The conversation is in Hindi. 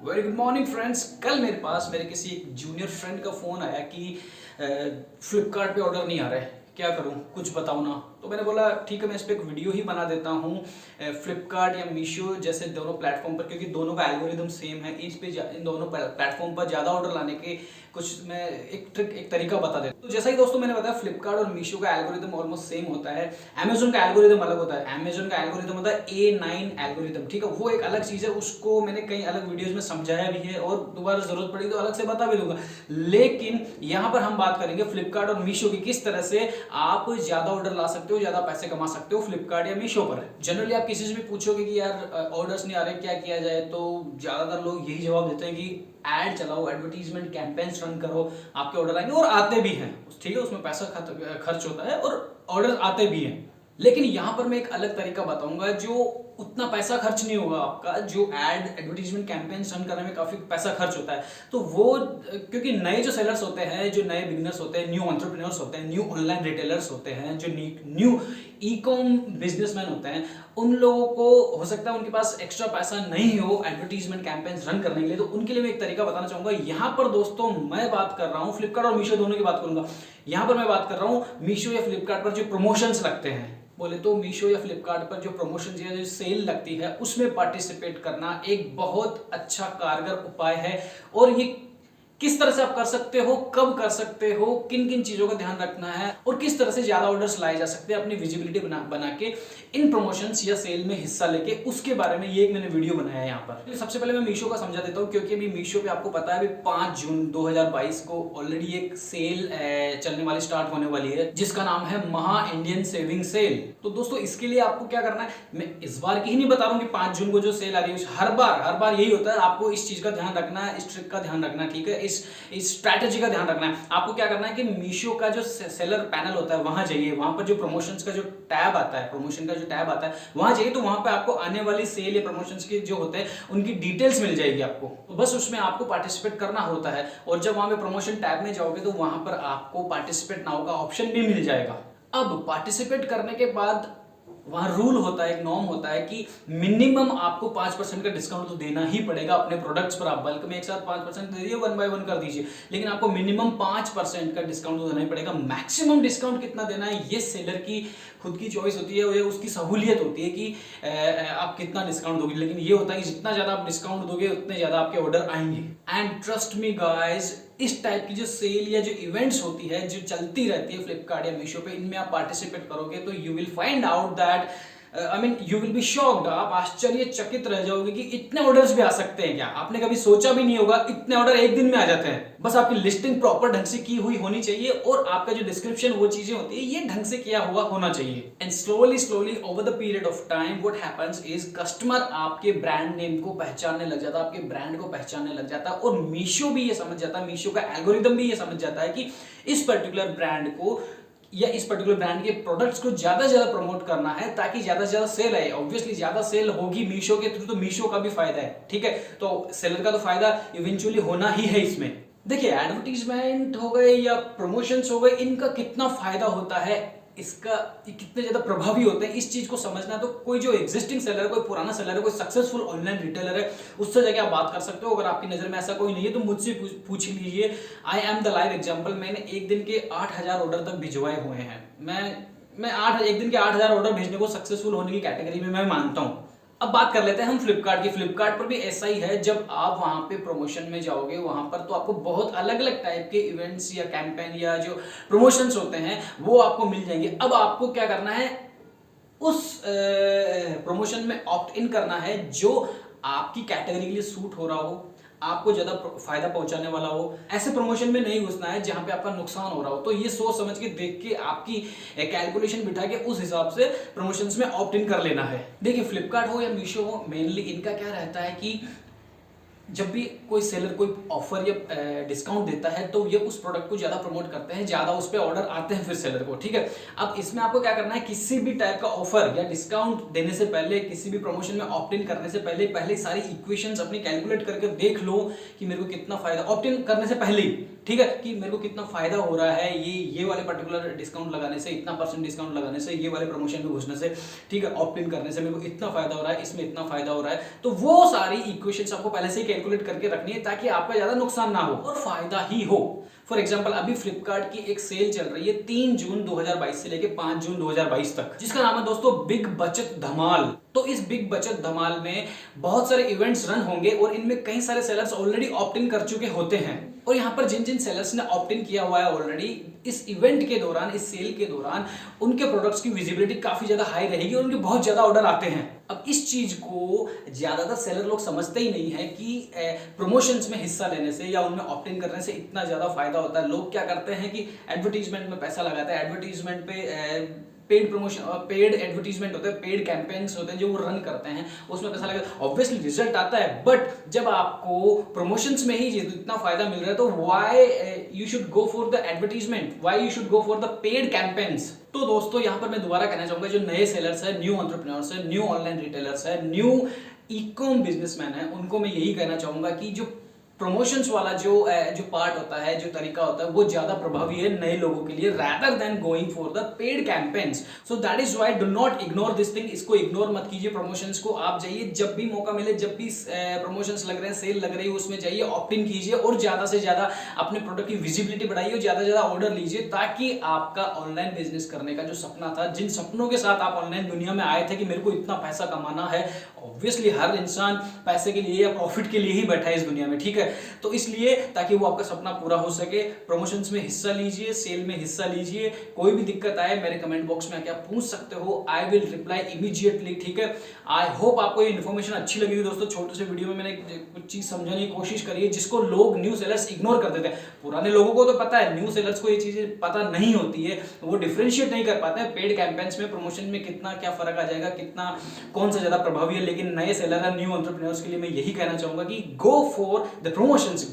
Very good morning friends. कल मेरे पास मेरे किसी एक जूनियर फ्रेंड का फ़ोन आया कि फ्लिपकार्ट पे ऑर्डर नहीं आ रहा है, क्या करूं, कुछ बताओ ना। तो मैंने बोला ठीक है, मैं इस पर एक वीडियो ही बना देता हूं। फ्लिपकार्ट या मीशो जैसे दोनों प्लेटफॉर्म पर, क्योंकि दोनों का एल्गोरिदम सेम है, इन दोनों प्लेटफॉर्म पर ज़्यादा ऑर्डर लाने के कुछ मैं एक ट्रिक, एक तरीका बता देता हूं। तो जैसा ही दोस्तों मैंने बताया, फ्लिपकार्ट और मीशो का एल्गोरिदम ऑलमोस्ट सेम होता है। अमेजोन का एल्गोरिदम अलग होता है। अमेजोन का एल्गोरिदम होता है A9 एल्गोरिदम, ठीक है, वो एक अलग चीज़ है। उसको मैंने कई अलग वीडियोज में समझाया भी है और दोबारा जरूरत पड़ी तो अलग से बता भी दूंगा। लेकिन यहाँ पर हम बात करेंगे फ्लिपकार्ट और मीशो की, किस तरह से आप ज्यादा ऑर्डर ला सकते हो, ज्यादा पैसे कमा सकते हो फ्लिपकार्ट या मीशो पर। जनरली आप किसी से भी पूछोगे कि यार ऑर्डर्स नहीं आ रहे, क्या किया जाए, तो ज्यादातर लोग यही जवाब देते हैं कि एड चलाओ, एडवर्टीजमेंट कैंपेन्स रन करो, आपके ऑर्डर आएंगे। और आते भी हैं, ठीक है, उसमें पैसा खर्च होता है और ऑर्डर आते भी हैं। लेकिन यहां पर मैं एक अलग तरीका बताऊंगा जो उतना पैसा खर्च नहीं होगा आपका, जो एडवर्टीजमेंट कैंपेन्स रन करने में काफी पैसा खर्च होता है। तो वो, क्योंकि नए जो सेलर्स होते हैं, जो नए बिगनर्स होते हैं, न्यू एंटरप्रेन्योर्स होते हैं, न्यू ऑनलाइन रिटेलर्स होते हैं, जो न्यू ई कॉम बिजनेसमैन होते हैं, उन लोगों को हो सकता है उनके पास एक्स्ट्रा पैसा नहीं हो एडवर्टीजमेंट कैंपेन्स रन करने के लिए। तो उनके लिए मैं एक तरीका बताना चाहूंगा। यहां पर दोस्तों मैं बात कर रहा हूं, फ्लिपकार्ट और मीशो दोनों की बात करूंगा। यहां पर मैं बात कर रहा हूं मीशो या फ्लिपकार्ट पर जो प्रमोशंस लगते हैं, बोले तो मीशो या फ्लिपकार्ट पर जो प्रमोशन या जो सेल लगती है उसमें पार्टिसिपेट करना एक बहुत अच्छा कारगर उपाय है। और ये किस तरह से आप कर सकते हो, कब कर सकते हो, किन किन चीजों का ध्यान रखना है और किस तरह से ज्यादा ऑर्डर्स लाए जा सकते हैं अपनी विजिबिलिटी बना के इन प्रमोशंस या सेल में हिस्सा लेके, उसके बारे में ये एक मैंने वीडियो बनाया है यहाँ पर। सबसे पहले मैं मीशो का समझा देता हूँ, क्योंकि अभी मीशो पे आपको पता है अभी 5 जून 2022 को ऑलरेडी एक सेल चलने वाली, स्टार्ट होने वाली है, जिसका नाम है महा इंडियन सेविंग सेल। तो दोस्तों इसके लिए आपको क्या करना है, मैं इस बार की ही नहीं बता रहा हूँ कि 5 जून को जो सेल आ रही है, हर बार यही होता है। आपको इस चीज का ध्यान रखना है, इस ट्रिक का ध्यान रखना है, ठीक है, इस स्ट्रैटेजी का ध्यान रखना है। आपको क्या करना है कि मीशो का जो सेलर पैनल होता है वहां जाइए, वहां पर जो प्रमोशंस का जो टैब आता है, प्रमोशन का जो टैब आता है वहां जाइए। तो वहां पे आपको आने वाली सेल या प्रमोशंस के जो होते हैं उनकी डिटेल्स मिल जाएगी आपको। तो बस उसमें आपको पार्टिसिपेट करना होता है। और जब वहां पे प्रमोशन टैब में जाओगे तो वहां पर आपको पार्टिसिपेट नाउ का ऑप्शन भी मिल जाएगा। अब पार्टिसिपेट करने के बाद वहां रूल होता है, एक नॉर्म होता है कि मिनिमम आपको 5% का डिस्काउंट तो देना ही पड़ेगा अपने प्रोडक्ट्स पर। आप बल्क में एक साथ 5% दे दीजिए, 1 बाय 1 कर दीजिए, लेकिन आपको मिनिमम 5% का डिस्काउंट तो देना ही पड़ेगा। मैक्सिमम डिस्काउंट कितना देना है ये सेलर की खुद की चॉइस होती है, ये उसकी सहूलियत होती है कि आप कितना डिस्काउंट दोगे। लेकिन ये होता है कि जितना ज्यादा आप डिस्काउंट दोगे उतने ज्यादा आपके ऑर्डर आएंगे। एंड ट्रस्ट मी गाइज, इस टाइप की जो सेल या जो इवेंट्स होती है, जो चलती रहती है फ्लिपकार्ट या मीशो पे, इनमें आप पार्टिसिपेट करोगे तो you will find out that, you will be shocked, आप आश्चर्यचकित रह जाओगे कि इतने ऑर्डर्स भी आ सकते हैं क्या। आपने कभी सोचा भी नहीं होगा इतने ऑर्डर एक दिन में आ जाते हैं। बस आपकी लिस्टिंग प्रॉपर ढंग से की हुई होनी चाहिए और आपका जो डिस्क्रिप्शन, वो चीजें होती है, ये ढंग से किया हुआ होना चाहिए। And slowly over the period of time what happens is, customer आपके ब्रांड नेम को पहचानने लग जाता है, आपके ब्रांड को पहचानने लग जाता है। और मीशो भी ये समझ जाता है, मीशो का एल्गोरिदम भी ये समझ जाता है कि इस पर्टिकुलर ब्रांड को या इस पर्टिकुलर ब्रांड के प्रोडक्ट्स को ज्यादा प्रमोट करना है ताकि ज्यादा से ज्यादा सेल आए। ऑब्वियसली ज्यादा सेल होगी मीशो के थ्रू, तो मीशो का भी फायदा है, ठीक है। तो सेलर का तो फायदा इवेंचुअली होना ही है इसमें। देखिए, एडवर्टीजमेंट हो गए या प्रमोशंस हो गए, इनका कितना फायदा होता है, इसका कितने ज्यादा प्रभावी होते हैं, इस चीज को समझना। तो कोई जो एग्जिस्टिंग सेलर है, कोई पुराना सेलर है, कोई सक्सेसफुल ऑनलाइन रिटेलर है, उससे जाके आप बात कर सकते हो। अगर आपकी नजर में ऐसा कोई नहीं है तो मुझसे पूछ लीजिए। I am the live example. मैंने एक दिन के 8000 ऑर्डर तक भिजवाए हुए हैं। मैं एक दिन के 8000 ऑर्डर भेजने को सक्सेसफुल होने की कैटेगरी में मैं मानता हूं। अब बात कर लेते हैं हम फ्लिपकार्ट की। फ्लिपकार्ट पर भी ऐसा ही है। जब आप वहां पे प्रमोशन में जाओगे, वहां पर तो आपको बहुत अलग अलग टाइप के इवेंट्स या कैंपेन या जो प्रमोशंस होते हैं वो आपको मिल जाएंगे। अब आपको क्या करना है, उस प्रमोशन में ऑप्ट इन करना है जो आपकी कैटेगरी के लिए सूट हो रहा हो, आपको ज्यादा फायदा पहुंचाने वाला हो। ऐसे प्रमोशन में नहीं घुसना है जहां पे आपका नुकसान हो रहा हो। तो ये सोच समझ के, देख के, आपकी कैलकुलेशन बिठा के उस हिसाब से प्रमोशंस में ऑप्ट इन कर लेना है। देखिए, फ्लिपकार्ट हो या मीशो हो, मेनली इनका क्या रहता है कि जब भी कोई सेलर कोई ऑफर या डिस्काउंट देता है तो ये उस प्रोडक्ट को ज्यादा प्रमोट करते हैं, ज्यादा उस पर ऑर्डर आते हैं फिर सेलर को, ठीक है। अब इसमें आपको क्या करना है, किसी भी टाइप का ऑफर या डिस्काउंट देने से पहले, किसी भी प्रमोशन में ऑप्ट इन करने से पहले सारी इक्वेशंस अपनी कैलकुलेट करके देख लो कि मेरे को कितना फायदा, ऑप्ट इन करने से पहले ही, ठीक है, कि मेरे को कितना फायदा हो रहा है ये वाले पर्टिकुलर डिस्काउंट लगाने से, इतना % डिस्काउंट लगाने से, ये वाले प्रमोशन में घुसने से, ठीक है, ऑप्ट इन करने से मेरे को इतना फायदा हो रहा है, इसमें इतना फायदा हो रहा है। तो वो सारी इक्वेशंस आपको पहले से ही कैलकुलेट करके रखनी है ताकि आपका ज्यादा नुकसान ना हो और फायदा ही हो। फॉर एग्जाम्पल अभी फ्लिपकार्ट की एक सेल चल रही है 3 जून 2022 से लेके 5 जून 2022 तक, जिसका नाम है दोस्तों बिग बचत धमाल। तो इस बिग बचत धमाल में बहुत सारे इवेंट्स रन होंगे और इनमें कई सारे सेलर्स ऑलरेडी ऑप्ट इन कर चुके होते हैं। और यहाँ पर जिन जिन सेलर्स ने ऑप्ट इन किया हुआ है ऑलरेडी, इस इवेंट के दौरान, इस सेल के दौरान उनके प्रोडक्ट्स की विजिबिलिटी काफी ज्यादा हाई रहेगी और उनके बहुत ज्यादा ऑर्डर आते हैं। अब इस चीज को ज्यादातर सेलर लोग समझते ही नहीं है कि प्रमोशंस में हिस्सा लेने से या उनमें ऑप्ट इन करने से इतना ज्यादा फायदा होता है। लोग क्या करते हैं कि एडवर्टीजमेंट में पैसा लगाते हैं, एडवर्टीजमेंट पे पेड प्रमोशन, पेड एडवर्टीजमेंट होते हैं, पेड कैंपेन्स होते हैं जो वो रन करते हैं, उसमें पैसा लगा, ऑब्वियसली रिजल्ट आता है। बट जब आपको प्रमोशंस में ही इतना फायदा मिल रहा है तो why you should go for the advertisement, why you should go for the paid campaigns. तो दोस्तों यहाँ पर मैं दोबारा कहना चाहूंगा, जो नए सेलर्स है, न्यू एंटरप्रेन्योर्स है, न्यू ऑनलाइन रिटेलर्स है, न्यू ई-कॉम बिजनेसमैन है, उनको मैं यही कहना चाहूंगा कि जो प्रमोशंस वाला जो पार्ट होता है, जो तरीका होता है, वो ज्यादा प्रभावी है नए लोगों के लिए rather than going for the paid campaigns. So that is why do not ignore this thing. इसको इग्नोर मत कीजिए प्रमोशंस को। आप जाइए जब भी मौका मिले, जब भी प्रमोशंस लग रहे हैं, सेल लग रही है, उसमें जाइए, ऑप्ट इन कीजिए और ज्यादा से ज्यादा अपने प्रोडक्ट की विजिबिलिटी बढ़ाइए और ज्यादा से ज्यादा ऑर्डर लीजिए ताकि आपका ऑनलाइन बिजनेस करने का जो सपना था, जिन सपनों के साथ आप ऑनलाइन दुनिया में आए थे कि मेरे को इतना पैसा कमाना है, ऑब्वियसली हर इंसान पैसे के लिए या प्रॉफिट के लिए ही बैठा है इस दुनिया में, ठीक है। तो इसलिए ताकि वो आपका सपना पूरा हो सके, प्रमोशंस में हिस्सा लीजिए, सेल में हिस्सा लीजिए। कोई भी दिक्कत आए मेरे कमेंट बॉक्स में आके आप पूछ सकते हो, आई विल रिप्लाई इमीडिएटली, ठीक है। आई होप आपको ये इन्फॉर्मेशन अच्छी लगी दोस्तों। छोटे से वीडियो में मैंने कुछ चीज समझाने की कोशिश करी है जिसको लोग, न्यू सेलर्स, इग्नोर कर देते हैं। पुराने लोगों को तो पता है, न्यू सेलर्स को ये चीजें पता नहीं होती है, वो डिफरेंशिएट नहीं कर पाते हैं पेड कैंपेन्स में, प्रमोशन में कितना क्या फर्क आ जाएगा, कितना कौन सा ज्यादा प्रभावी है। लेकिन नए सेलर, न्यू एंटरप्रेन्योर्स के लिए मैं यही कहना चाहूंगा कि गो फॉर द प्रमोशंस,